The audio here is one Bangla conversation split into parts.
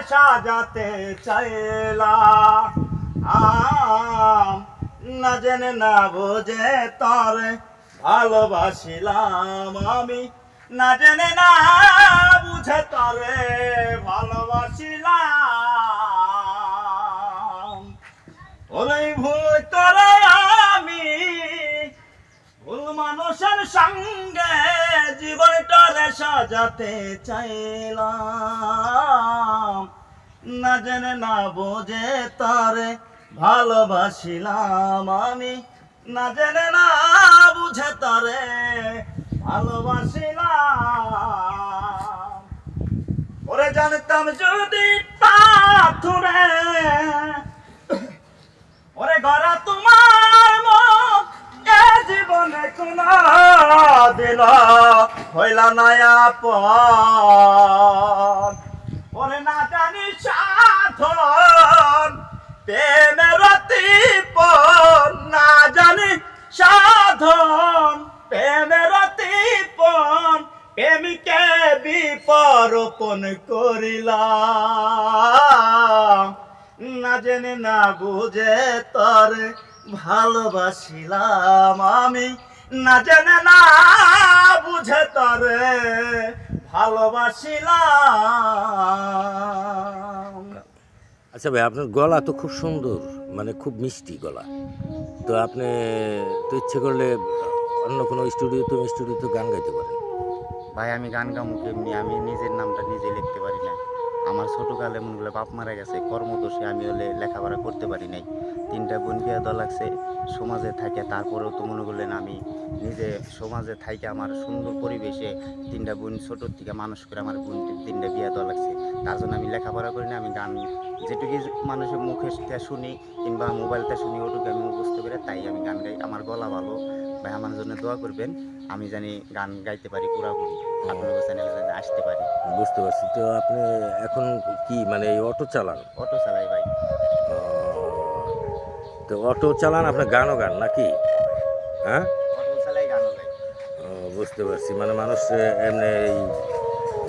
সাজাতে চাইলাম না জেনে না বুঝে তরে ভালোবাসিলাম আমি না জেনে না বুঝে তরে ভালোবাসিলাম ওই ভুল তোরে আমি ভুল মানুষের সঙ্গে জীবনটারে সাজাতে চাইলাম না জেনে না বুঝে তরে ভালোবাসিলাম আমি না জেনে না বুঝে তরে ভালোবাসিলাম ওরে জানতাম যদি পাথরে ওরে গড়া তোমার মন এ জীবনে কোন দিন হইলা নয়া পন ওরে না জানি সাধন প্রেমের তীপন না জানি সাধন প্রেমের তীপন প্রেমিকে বিপরোপণ করিলাম না জেনে না বুঝে তোর ভালোবাসিলাম আমি না জেনে না বুঝে তোরে ভালোবাসিলাম। আচ্ছা ভাই, আপনার গলা তো খুব সুন্দর, মানে খুব মিষ্টি গলা। তো আপনি তো ইচ্ছে করলে অন্য কোনো স্টুডিওতে গান গাইতে পারেন। ভাই আমি গান গামু কেমনি? আমি নিজের নামটা নিজে লিখতে পারি না। আমার ছোটোকালে মনে বাপ মারা গেছে, কর্মদোষে আমি হলে লেখাপড়া করতে পারি নাই। 3টা বোন বিয়া দেওয়া লাগছে, সমাজে থাকে। তারপরেও তো মনে করলেন আমি নিজে সমাজে থাইকে আমার সুন্দর পরিবেশে 3টা বোন ছোটোর থেকে মানুষ করে আমার বোন 3টা বিয়া দেওয়া লাগছে। তার জন্য আমি লেখাপড়া করি না। আমি গান যেটুকু মানুষের মুখে শুনি কিংবা মোবাইলটা শুনি ওটুকু আমি বুঝতে পারি, তাই আমি গান গাই। আমার গলা ভালো ভাই, আমার জন্য দোয়া করবেন, আমি জানি গান গাইতে পারি পুরাপুরি, আপনাদের চ্যানেলে জানি আসতে পারি। বুঝতে পারছি। তো আপনি এখন কি মানে এই অটো চালান? অটো চালাই ভাই। তো অটো চালান, আপনার গানও গান নাকি? হ্যাঁ, অটো চালাই, গানও গাই। বুঝতে পারছি। মানে মানুষ এমনি এই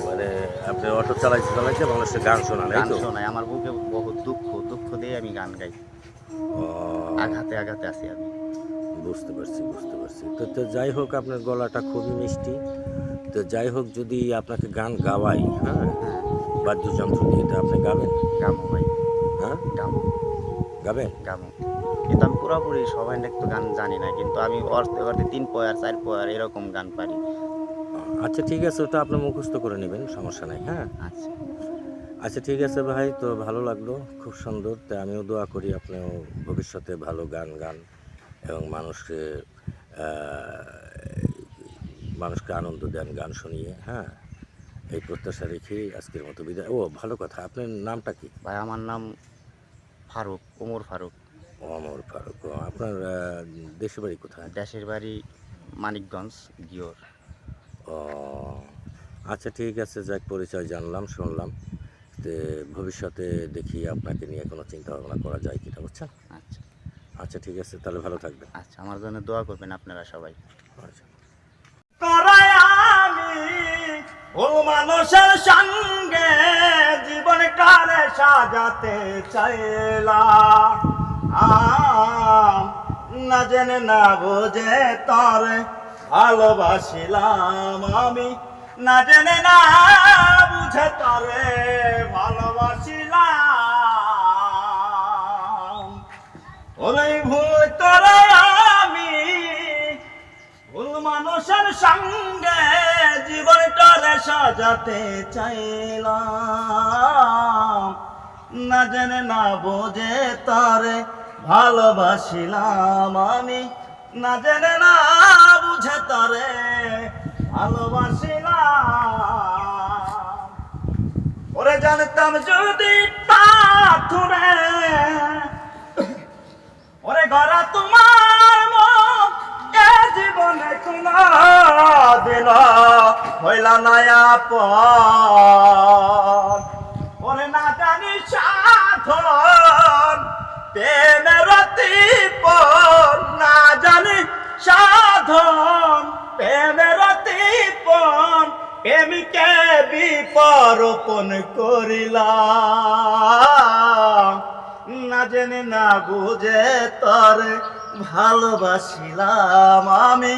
মানে আপনি অটো চালাইতে মানুষের গান শোনান, এই গান তো? শোনাই। আমার বুকে বহুত দুঃখ দিয়ে আমি গান গাই। আঘাতে আছি আমি। বুঝতে পারছি। তো যাই হোক, আপনার গলাটা খুবই মিষ্টি। তো যাই হোক, যদি আপনাকে গান গাওয়াই, হ্যাঁ, বাদ্যযন্ত্র দিয়ে, তো আপনি গাবেন? গামো ভাই। হ্যাঁ, গাবেন? গামো, কিন্তু আমি পুরোপুরি সবাই একটু গান জানি না, কিন্তু আমি অর্থে 3 পয়ার 4 পয়ার এরকম গান পারি। আচ্ছা ঠিক আছে, ওটা আপনি মুখস্থ করে নেবেন, সমস্যা নাই। হ্যাঁ আচ্ছা ঠিক আছে ভাই, তো ভালো লাগলো, খুব সুন্দর। তো আমিও দোয়া করি আপনিও ভবিষ্যতে ভালো গান গান এবং মানুষকে আনন্দ দেন গান শুনিয়ে। হ্যাঁ, এই প্রত্যাশা রেখেই আজকের মতো বিদায়। ভালো কথা, আপনার নামটা কি? ভাই আমার নাম ফারুক, ওমর ফারুক। ওমর ফারুক। আপনার দেশের বাড়ি কোথায়? দেশের বাড়ি মানিকগঞ্জ, গিওর। আচ্ছা ঠিক আছে, যাক, পরিচয় জানলাম, শুনলাম। তো ভবিষ্যতে দেখি আপনাকে নিয়ে কোনো চিন্তা ভাবনা করা যায় কিনা, বুঝছেন? আচ্ছা ঠিক আছে, তাহলে ভালো থাকবেন। আচ্ছা, আমার জন্য দোয়া করবেন আপনারা সবাই। আচ্ছা। আমি ও মানুষের সঙ্গে জীবনটারে সাজাতে চাইলাম না জেনে না বুঝে তরে ভালোবাসিলাম আমি না জেনে না বুঝে তরে ভালোবাসিলাম ওই ভুল তোরে আমি ভুল মানুষের সঙ্গে জীবনটারে সাজাতে চাইলাম না জেনে না বুঝে তরে ভালোবাসিলাম আমি না জেনে না বুঝে তরে ভালোবাসিলাম ওরে জানতাম যদি পাথরে ওরে গড়া তোমার মন এ জীবনে কোন দিন হইলা নয়া পন ওরে না জানি সাধন প্রেমের তীপন না জানি সাধন প্রেমের তীপন প্রেমিকে বিপরোপণ করিলাম, না জেনে না বুঝে তোর ভালোবাসিলাম আমি,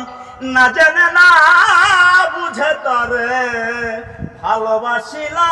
না জেনে না বুঝে তোর ভালোবাসিলাম।